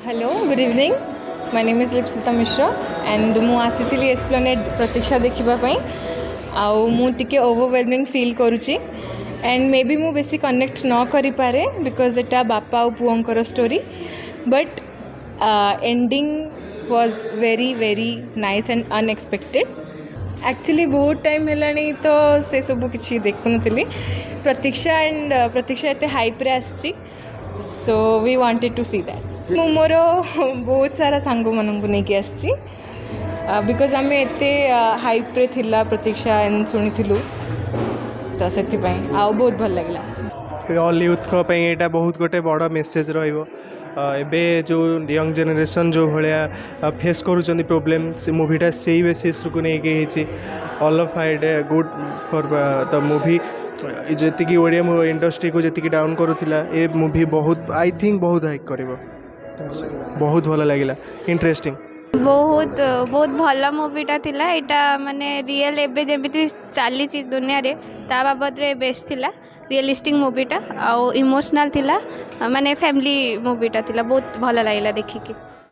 Hello good evening my name is Lipsita Mishra and मु आसी Esplanade Pratikshya देखापी आउ मुझे ओवरवेलमिंग फील करुच्ची एंड मे बी मु बेसी कनेक्ट न करि पारे बिकॉज एटा बापा और पुओंकर story but ending was very very nice and unexpected actually बहुत टाइम है तो से सब किसी देखुन प्रतीक्षा एंड प्रतीक्षा एत हाइप्रे आसी so we wanted to see that मु मोर बहुत सारा सांग मानक नहीं आसी बिकॉज आम एत हाइप्रे थिला प्रतीक्षा एंड शुणी तो से बहुत भल लगे ऑल यूथ यहाँ बहुत गोटे बड़ मेसेज रहिबो एबे जो यंग जनरेशन जो भाया फेस करुँच प्रोब्लेम से मूवीटा से ही बेसिस को लेकिन all of hide good for the movie जी ओडिया इंडस्ट्री को जी डाउन करूला ए मूवी बहुत आई थिंक बहुत हाइक कर बहुत भल लगे इंटरेस्टिंग बहुत बहुत भल मूवीटा थिला एटा माने रियल एबे जेमिति चली दुनिया रे ता बाबद रे बेस्ट थिला रियलिस्टिक मूवीटा आउ इमोशनल थिला माने फैमिली मूवीटा थिला बहुत भल लागला देखिकी।